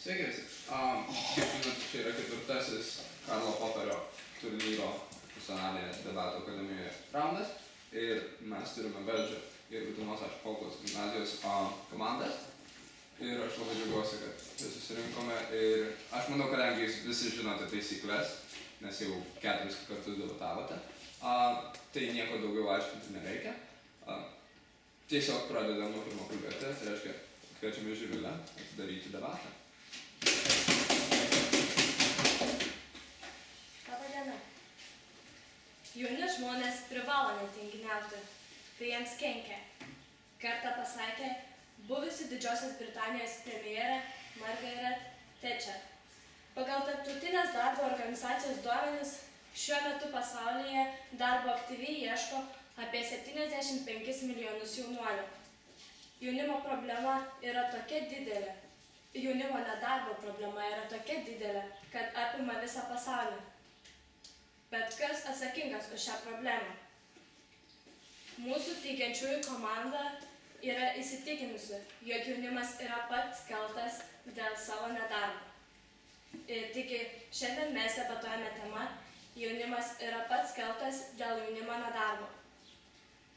Sveiki visi. Kaip žinot, čia yra ketvirtasis Karlo Poperio turnyro nacionalinėje debatų akademijoje raundas ir mes turime Velžio ir Utenos Ašpolkos gimnazijos komandas. Ir aš labai džiaugiuosi, kad visi susirinkome ir aš manau, kadangi jūs visi žinote taisyklės, nes jau 4 kartus debatavote, tai nieko daugiau aiškinti nereikia. Tiesiog pradedam nuo pirmo kalbėtojo, tai reiškia, kviečiame Živilę atidaryti debatą. Labą dieną. Jauni žmonės privalo netinginiauti, tai jiems kenkia. Kartą pasakė buvusi Didžiosios Britanijos premjerė Margaret Thatcher. Pagal Tarptautinės darbo organizacijos duomenis, šiuo metu pasaulyje darbo aktyviai ieško apie 75 milijonus jaunuolių. Jaunimo problema yra tokia didelė, jaunimo nedarbo problema yra tokia didelė, kad apima visą pasaulį. Bet kas atsakingas už šią problemą? Mūsų teigiančiųjų komanda yra įsitikinusi, jog jaunimas yra pats kaltas dėl savo nedarbo. Taigi, šiandien mes debatuojame tema jaunimas yra pats kaltas dėl jaunimo nedarbo.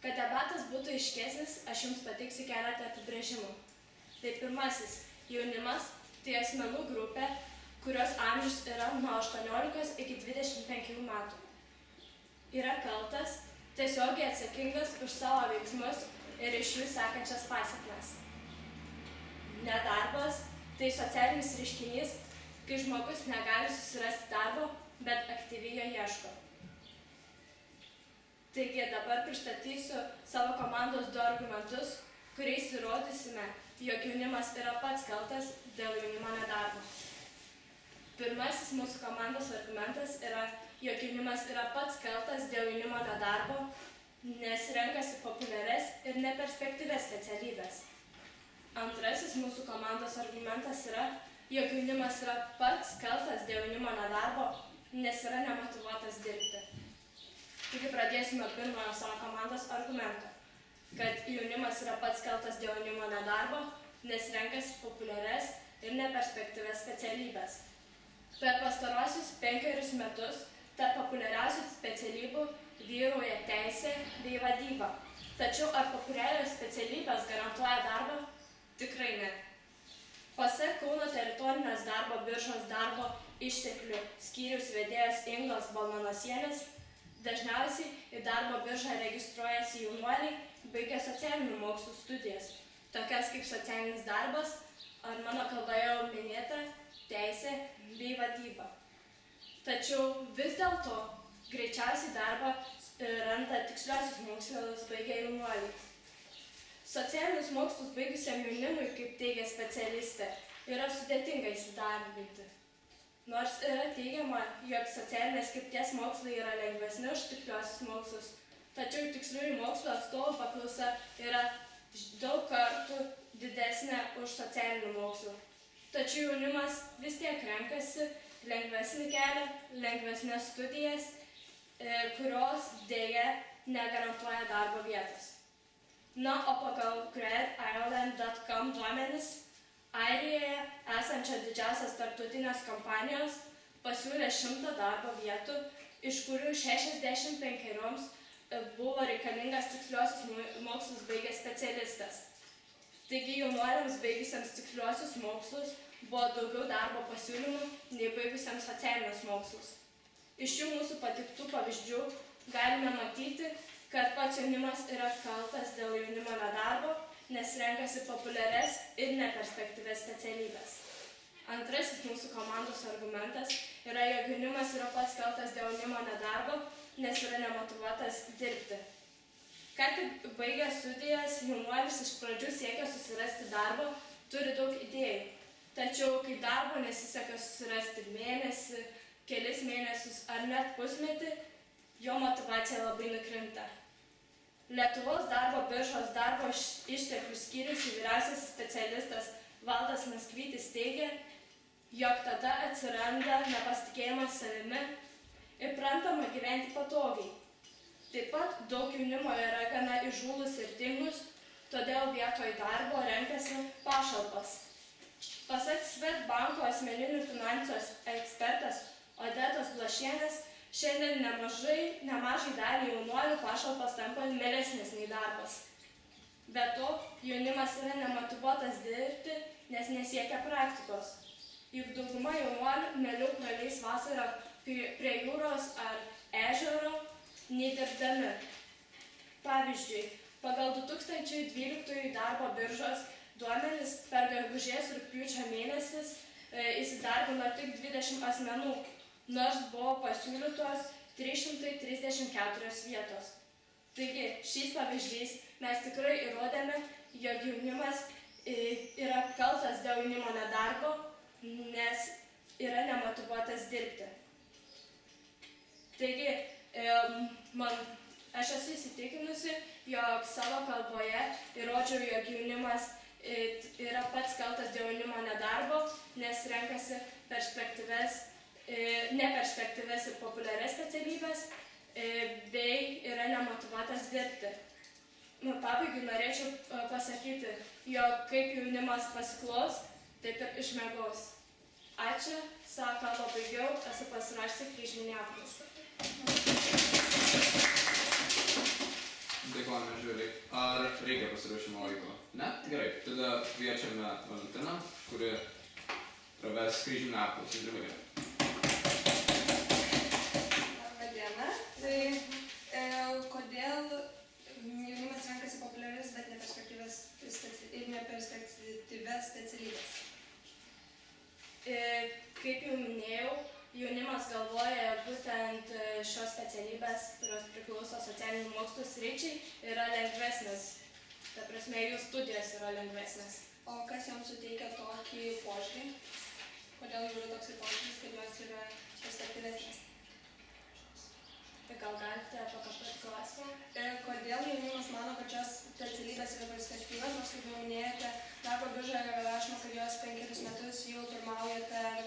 Kad debatas būtų aiškesnis, aš jums pateiksiu keletą apibrėžimų. Tai pirmasis, jaunimas tai asmenų grupė, kurios amžius yra nuo 18 iki 25 metų. Yra kaltas, tiesiogiai atsakingas už savo veiksmus ir iš jų sekančias pasekmes. Nedarbas tai socialinis reiškinys, kai žmogus negali susirasti darbo, bet aktyviai jo ieško. Taigi dabar pristatysiu savo komandos 2 argumentus, kuriais įrodysime, jog jaunimas yra pats kaltas dėl jaunimo nedarbo. Pirmasis mūsų komandos argumentas yra, jog jaunimas yra pats kaltas dėl jaunimo nedarbo, nes renkasi populiarias ir neperspektyvias specialybes. Antrasis mūsų komandos argumentas yra, jog jaunimas yra pats kaltas dėl jaunimo nedarbo, nes yra nemotyvuotas dirbti. Taigi pradėsime pirmojo savo komandos argumento, kad jaunimas yra pats kaltas dėl jaunimo nedarbo, nes renkasi populiarias ir neperspektyvias specialybes. Per pastarosius 5 metus tarp populiariausių specialybių vyrauja teisė bei vadyba. Tačiau ar populiarios specialybės garantuoja darbą? Tikrai ne. Pasak Kauno teritorinės darbo biržos darbo išteklių skyriaus vedėjas Ingos Balnanosienės, dažniausiai į darbo biržą registruojasi jaunuoliai baigę socialinių mokslų studijas, tokias kaip socialinis darbas ar mano kalboje jau minėta teisė bei vadyba. Tačiau vis dėlto greičiausiai darbą randa tiksliuosius mokslus baigę jaunuoliai. Socialinius mokslus baigusiam jaunimui, kaip teigia specialistė, yra sudėtinga įsidarbinti. Nors yra teigiama, jog socialinės krypties mokslai yra lengvesni už tiksliuosius mokslus, tačiau tiksliųjų mokslų atstovų paklausa yra daug kartų didesnė už socialinių mokslų. Tačiau jaunimas vis tiek renkasi lengvesnį kelią, lengvesnės studijas, kurios dėja negarantuoja darbo vietos. Na, o pagal GreatIreland.com duomenis, Airijoje esančio didžiausios tarptautinės kompanijos pasiūlė 100 darbo vietų, iš kurių 65 buvo reikalingas tiksliuosius mokslus baigęs specialistas. Taigi jaunuoliams baigusiems tiksliuosius mokslus buvo daugiau darbo pasiūlymų nei baigusiems socialinius mokslus. Iš šių mūsų pateiktų pavyzdžių galime matyti, kad pats jaunimas yra kaltas dėl jaunimo nedarbo, nes renkasi populiarias ir neperspektyvias specialybes. Antrasis mūsų komandos argumentas yra, jog jaunimas yra pats kaltas dėl jaunimo nedarbo, nes yra nemotyvuotas dirbti. Ką tik baigęs studijas, jaunuolis iš pradžių siekia susirasti darbą, turi daug idėjų. Tačiau, kai darbo nesiseka susirasti mėnesį, kelis mėnesius ar net pusmetį, jo motyvacija labai nukrinta. Lietuvos darbo biržos darbo išteklių skyriaus vyriausiasis specialistas Valdas Maskvytis teigia, jog tada atsiranda nepasitikėjimas savimi ir prantama gyventi patogiai. Taip pat daug jaunimo yra gana įžūlus ir tingus, todėl vietoj darbo renkasi pašalpas. Pasak Swedbanko asmeninių finansų ekspertas Odetos Blašienės, šiandien nemažai daliai jaunuolių pašalpos tampa mielesnės nei darbas. Be to, jaunimas yra nemotyvuotas dirbti, nes nesiekia praktikos. Juk dauguma jaunuolių mieliau praleis vasarą prie jūros ar ežero, nei dirbdami. Pavyzdžiui, pagal 2012 darbo biržos duomenis per gegužės rugpjūčio mėnesius įsidarbino tik 20 asmenų, nors buvo pasiūlytos 334 vietos. Taigi, šiais pavyzdžiais mes tikrai įrodėme, jog jaunimas yra kaltas dėl jaunimo nedarbo, nes yra nemotyvuotas dirbti. Taigi, aš esu įsitikinusi, jog savo kalboje įrodžiau, jog jaunimas yra pats kaltas dėl jaunimo nedarbo, nes renkasi neperspektyvias ir populiarias specialybės, bei yra nemotyvuotas dirbti. Pabaigai norėčiau pasakyti, jog kaip jaunimas pasiklos, taip ir išmiegos. Ačiū, savo kalbą baigiau, esu pasirašusi kryžminį apklausą. Dėkojame žiūriai. Ar reikia pasiruošimo laiko? Ne? Gerai. Tada kviečiame Valentiną, kuri praves kryžminę apklausą. Dirba. Labą dieną. Tai kodėl jaunimas renkasi populiarias, bet neperspektyvias specialybės? Kaip jau minėjau, jaunimas galvoja, būtent šios specialybės, kurios priklauso socialinių mokslų sričiai, yra lengvesnės. Ta prasme, jų studijos yra lengvesnės. O kas joms suteikia tokį požiūrį? Kodėl jų yra toksai požiūris, kad jos yra perspektyvesnės? Tai gal galite pakartoti klausimą? Kodėl jaunimas mano, kad šios specialybės yra perspektyvios, nors kaip jau minėjote, darbo biržoje yra rašoma, kad jos 5 metus jau pirmauja tarp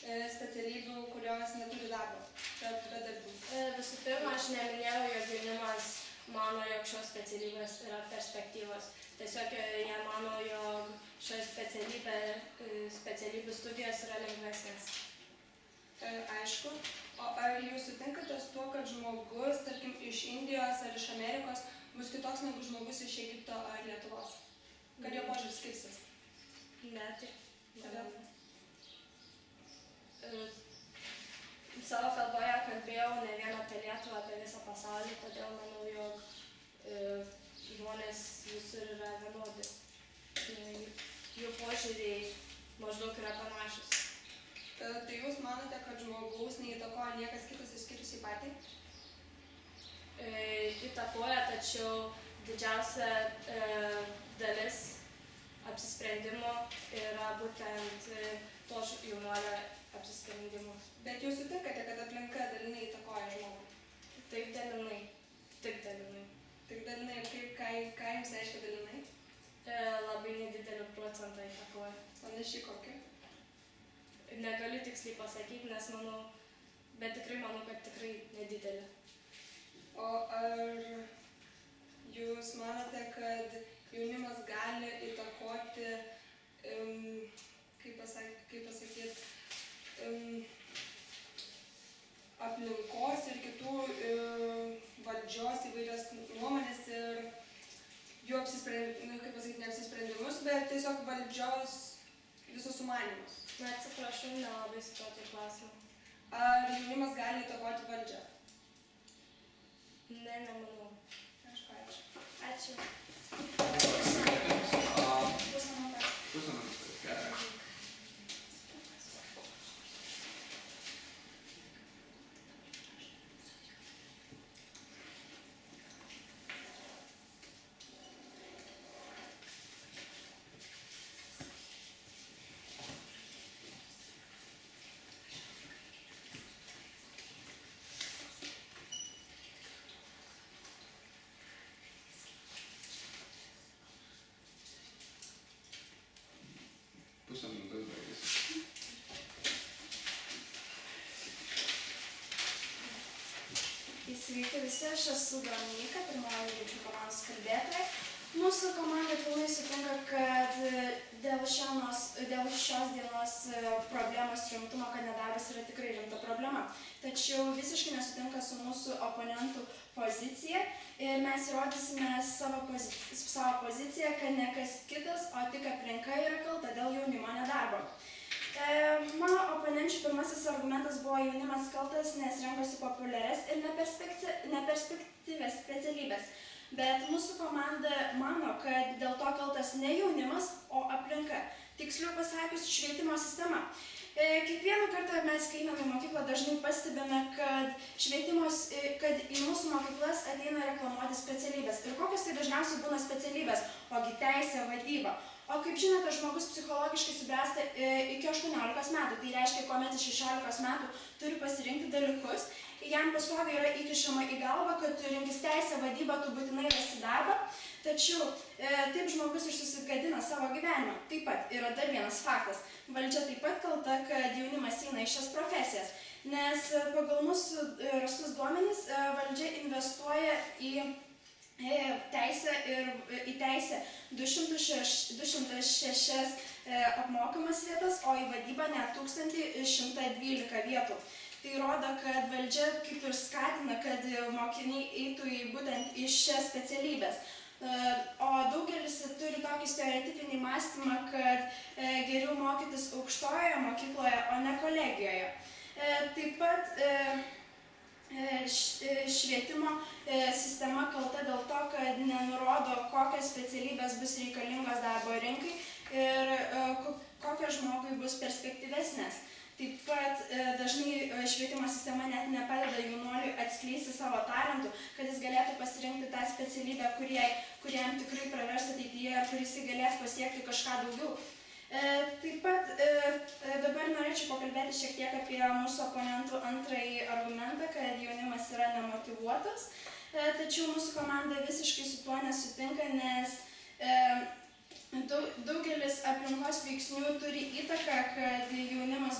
specialybių, kurios neturi darbo, tarp bedarbių. Visų pirma, aš neminėjau, jog jaunimas mano, jog šios specialybės yra perspektyvos. Tiesiog jie mano, jog šios specialybių studijos yra lengvesnės. Aišku. O ar jūs sutinkate su tuo, kad žmogus, tarkim, iš Indijos ar iš Amerikos bus kitoks negu žmogus iš Egipto ar Lietuvos? Kad jo požiūris skirsis? Ne, tai. Kodėl? Savo kalboje kalbėjau ne vien apie Lietuvą, apie visą pasaulį, todėl manau, jog žmonės visur yra vienodi. Jų požiūriai maždaug yra panašus. Tai jūs manote, kad žmogaus neįtakoja niekas kitas išskyrus į patį? Įtakoja, tačiau didžiausia dalis apsisprendimo yra būtent to jaunuolio apsisprendimo. Bet jūs sutinkate, kad aplinka dalinai įtakoja žmogų? Taip dalinai. Tik dalinai. Tik dalinai. Ir ką jums reiškia dalinai? Labai nedidelį procentą įtakoja. Panašiai kokį? Negaliu tiksliai pasakyti, nes manau, bet tikrai manau, kad tikrai nedidelį. O ar jūs manote, kad jaunimas gali įtakoti, kaip pasakyti, aplinkos ir kitų valdžios įvairias nuomonės ir jų neapsisprendimus, bet tiesiog valdžios visus sumanymus? Na, atsiprašau, nelabai supratau klausimą. Ar jaunimas gali įtakoti valdžią? Ne, nemanau. Ačiū. Ačiū. Pusę minutės. Gerai. Pusę minutės baigėsi. Sveiki visi, aš esu Dominika, pirmoji lyčių komandos kalbėtoja. Mūsų komanda pilnai sutinka, kad dėl šios dienos problemos rimtumo, kad nedarbas yra tikrai rimta problema. Tačiau visiškai nesutinka su mūsų oponentų pozicija ir mes įrodysime savo poziciją, kad ne kas kitas, o tik aplinka yra kalta dėl jaunimo nedarbo. Mano oponenčių pirmasis argumentas buvo jaunimas kaltas, nes renkosi populiarias ir neperspektyvias specialybės. Bet mūsų komanda mano, kad dėl to kaltas ne jaunimas, o aplinka. Tiksliau pasakius, švietimo sistema. Kiekvieną kartą mes, kai einame į mokyklą, dažnai pastebime, kad į mūsų mokyklas ateina reklamuoti specialybės. Ir kokios tai dažniausiai būna specialybės? Ogi teisė, vadyba. O kaip žinote, žmogus psichologiškai subręsta iki 18 metų. Tai reiškia, kuomet iš 16 metų turi pasirinkti dalykus. Jam pastoviai yra įkišama į galvą, kad tu rinkis teisę, vadybą, tu būtinai rasi darbą. Tačiau taip žmogus ir susigadina savo gyvenimą. Taip pat yra dar vienas faktas. Valdžia taip pat kalta, kad jaunimas eina į šias profesijas. Nes pagal mūsų rastus duomenis valdžia investuoja į teisę 206 apmokamas vietas, o į vadybą net 1112 vietų. Tai rodo, kad valdžia kaip ir skatina, kad mokiniai eitų būtent į šias specialybės. O daugelis turi tokį stereotipinį mąstymą, kad geriau mokytis aukštojoje mokykloje, o ne kolegijoje. Taip pat švietimo sistema kalta dėl to, kad nenurodo, kokios specialybės bus reikalingos darbo rinkai ir kokios žmogui bus perspektyvesnės. Taip pat dažnai švietimo sistema net nepadeda jaunuoliui atskleisti savo talentų, kad jis galėtų pasirinkti tą specialybę, kuriam tikrai pravers ateityje ir kuris galės pasiekti kažką daugiau. Taip pat dabar norėčiau pakalbėti šiek tiek apie mūsų oponentų antrąjį argumentą, kad jaunimas yra nemotyvuotas. Tačiau mūsų komanda visiškai su tuo nesutinka, nes daugelis aplinkos veiksnių turi įtaką, kad jaunimas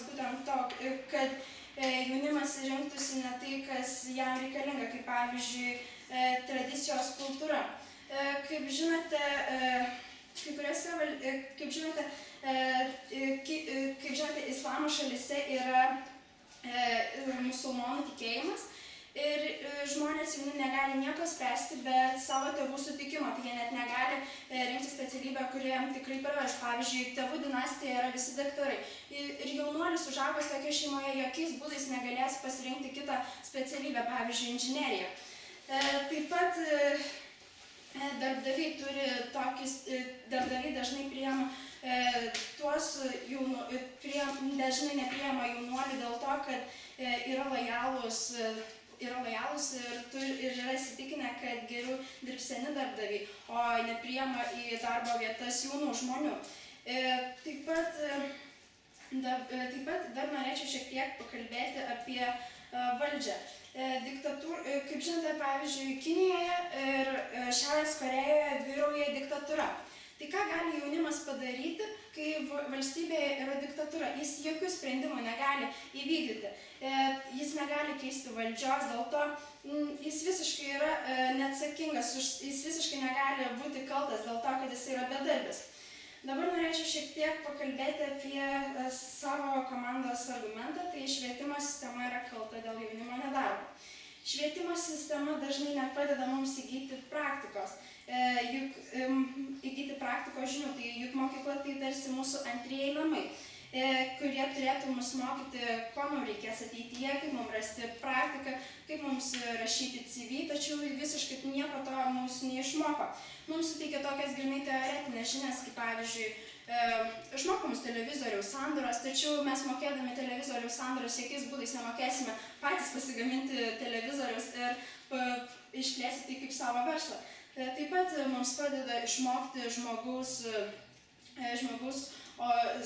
kad jaunimas rinktųsi ne tai, kas jam reikalinga, kaip pavyzdžiui tradicijos kultūra. Kaip žinote, islamo šalyse yra musulmonų tikėjimas. Ir žmonės jauni negali nieko spręsti, bet savo tėvų sutikimo, tai jie net negali rinkti specialybę, kuri jam tikrai pravers. Pavyzdžiui, tėvų dinastija yra visi daktarai. Ir jaunuolis užaugęs tokia šeimoje jokiais būdais negalės pasirinkti kitą specialybę, pavyzdžiui, inžineriją. Taip pat darbdaviai dažnai priima dažnai nepriima jaunuolių dėl to, kad yra lojalūs ir yra įsitikinę, kad geriau dirbs seni darbdaviai, o nepriima į darbo vietas jaunų žmonių. Taip pat dar norėčiau šiek tiek pakalbėti apie valdžią. Kaip žinote, pavyzdžiui, Kinijoje ir Šiaurės Korėjoje vyrauja diktatūra. Tai ką gali jaunimas padaryti, kai valstybėje yra diktatūra? Jis jokių sprendimų negali įvykdyti. Jis negali keisti valdžios, dėl to jis visiškai yra neatsakingas, jis visiškai negali būti kaltas dėl to, kad jis yra bedarbis. Dabar norėčiau šiek tiek pakalbėti apie savo komandos argumentą, tai švietimo sistema yra kalta dėl jaunimo nedarbo. Švietimo sistema dažnai nepadeda mums įgyti praktikos. Įgyti praktikos žinių, tai juk mokykla tai tarsi mūsų antrieji namai, kurie turėtų mus mokyti, ko mums reikės ateityje, kaip mums rasti praktiką, kaip mums rašyti CV, tačiau visiškai nieko to mūsų neišmoko. Mums suteikia tokias grynai teoretinės žinias, kaip pavyzdžiui, išmoko mus televizoriaus sandaros, tačiau mes mokėdami televizoriaus sandaros jokiais būdais nemokėsime patys pasigaminti televizoriaus ir išplėsti tai kaip savo verslą. Taip pat mums padeda išmokti žmogaus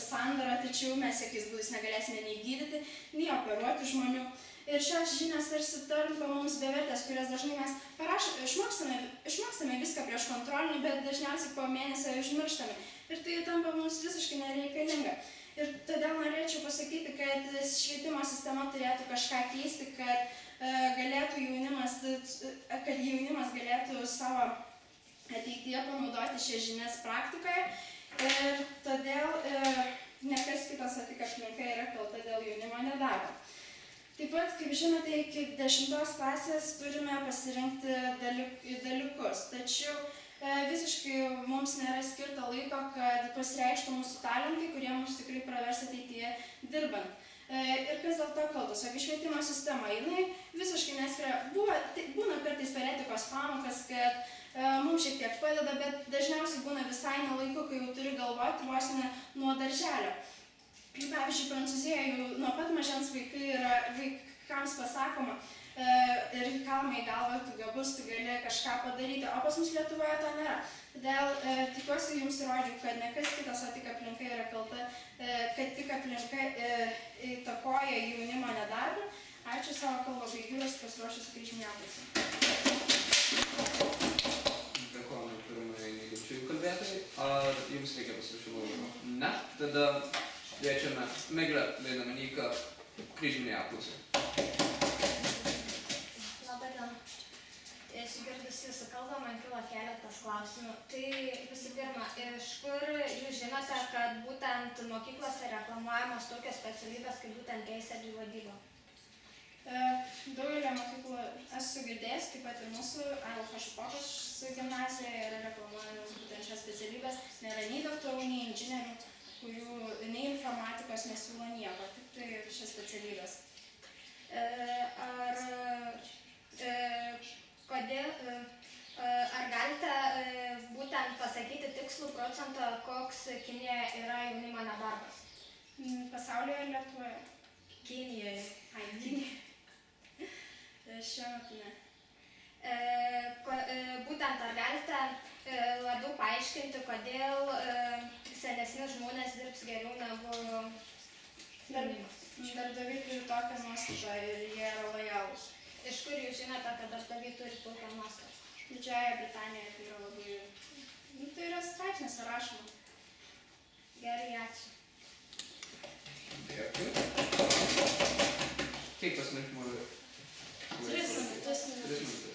sandarą, tačiau mes jokiais būdais negalėsime nei gydyti, nei operuoti žmonių. Ir šios žinios tarsi tampa mums bevertės, kurias dažnai mes išmokstame viską prieš kontrolinį, bet dažniausiai po mėnesio užmirštame. Ir tai tampa mums visiškai nereikalinga. Ir todėl norėčiau pasakyti, kad švietimo sistema turėtų kažką keisti, kad jaunimas galėtų savo ateityje panaudoti šias žinias praktikoje ir todėl ne kas kitas, o tik aplinka yra kalta dėl jaunimo nedarbo. Taip pat, kaip žinote, iki 10 klasės turime pasirinkti dalykus, tačiau visiškai mums nėra skirta laiko, kad pasireikštų mūsų talentai, kurie mums tikrai pravers ateityje dirbant. Ir kas dėl to kaltas? Ogi švietimo sistema, jinai visiškai neskiria, būna kartais per etikos pamokas, kad mums šiek tiek padeda, bet dažniausiai būna visai nelaiku, kai jau turi galvoti vos ne nuo darželio. Pavyzdžiui, Prancūzijoje nuo pat mažens vaikams pasakoma ir kalma į galvą, tu gabus, tu gali kažką padaryti, o pas mus Lietuvoje to nėra. Todėl tikiuosi jums įrodžiu, kad ne kas kitas, o tik aplinka yra kalta, kad tik aplinka įtakoja jaunimo nedarbą. Ačiū, savo kalbą baigiu ir pasiruošusi kryžminę pusę. Dėkojame pirmai neįgimčiųjų kalbėtojai. Ar jums reikia pasiruošimo laiko? Ne. Tada kviečiame Miglę Dainamanyką kryžminėje pusėje. Labadiena. Išgirdus jūsų kalbą, man kilo keletas klausimų. Tai visų pirma, iš kur jūs žinote, kad būtent mokyklose reklamuojamos tokios specialybės, kaip būtent teisė bei vadyba? Daugelio mokyklų esu girdėjęs, taip pat ir mūsų Adolfo Šapokos gimnazijoje yra reklamuojamos būtent šios specialybės. Nėra nei daktarų, nei inžinierių, nei informatikos nesiūlo nieko, tik tai šias specialybės. Ar galite būtent pasakyti tikslų procentą, koks Kinijoje yra jaunimo nedarbas? Pasaulyje ir Lietuvoje? Kinijoje. Kinijoje. Šiuo metu ne. Būtent ar galite labiau paaiškinti, kodėl senesni žmonės dirbs geriau negu jaunimas? Darbdaviai turi tokią nuostatą ir jie yra lojalūs. Iš kur jūs žinote, kad darbdaviai turi tokią nuostatą? Didžiojoje Britanijoje tai yra labai... Tai yra straipsniuose rašoma. Gerai, ačiū. Dėkui. Kiek pasirinkimų? 3 minutės. 3 minutės.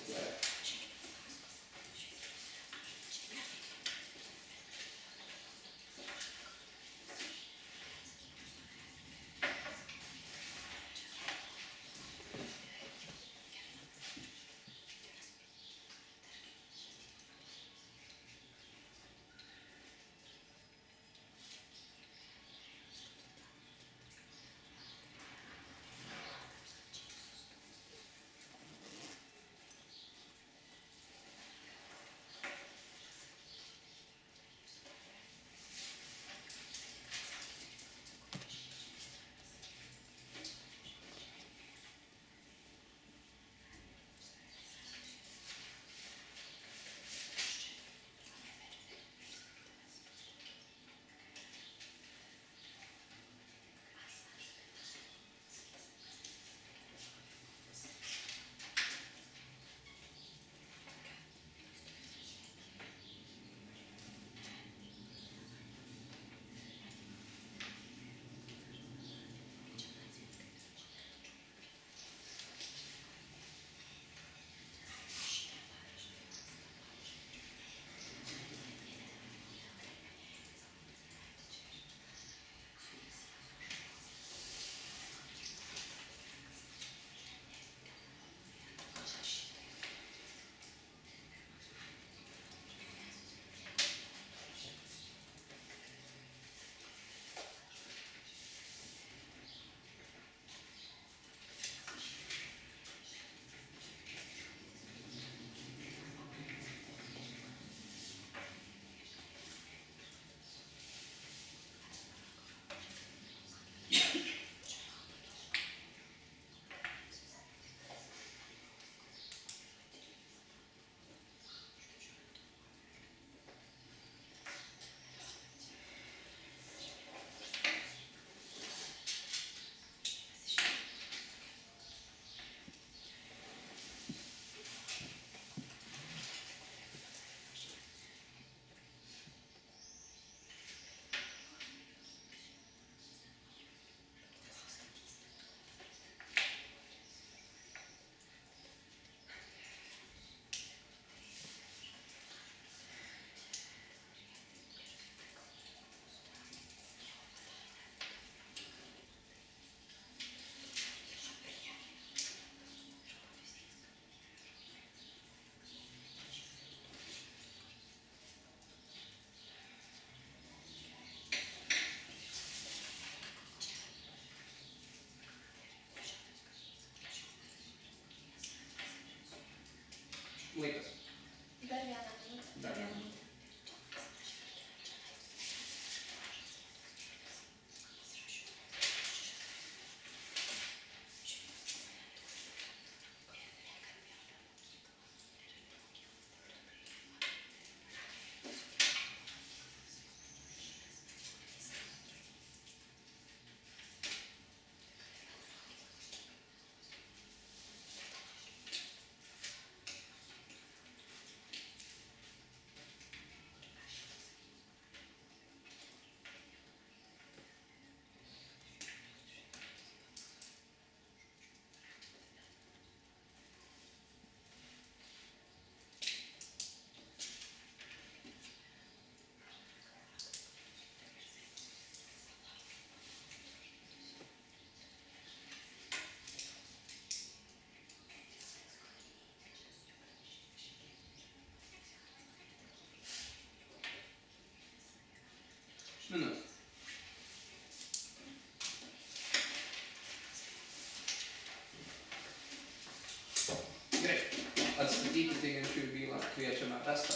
Iki teigiančiųjų bylą kviečiame Estą.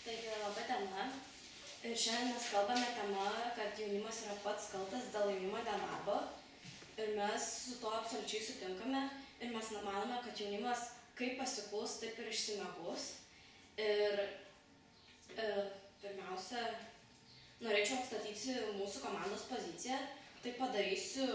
Taigi, laba diena. Ir šiandien mes kalbame tema, kad jaunimas yra pats kaltas dėl jaunimo nedarbo. Ir mes su to absoliučiai sutinkame. Ir mes manome, kad jaunimas kaip pasikuls, taip ir išsimiegos. Ir pirmiausia, norėčiau atstatyti mūsų komandos poziciją. Tai padarysiu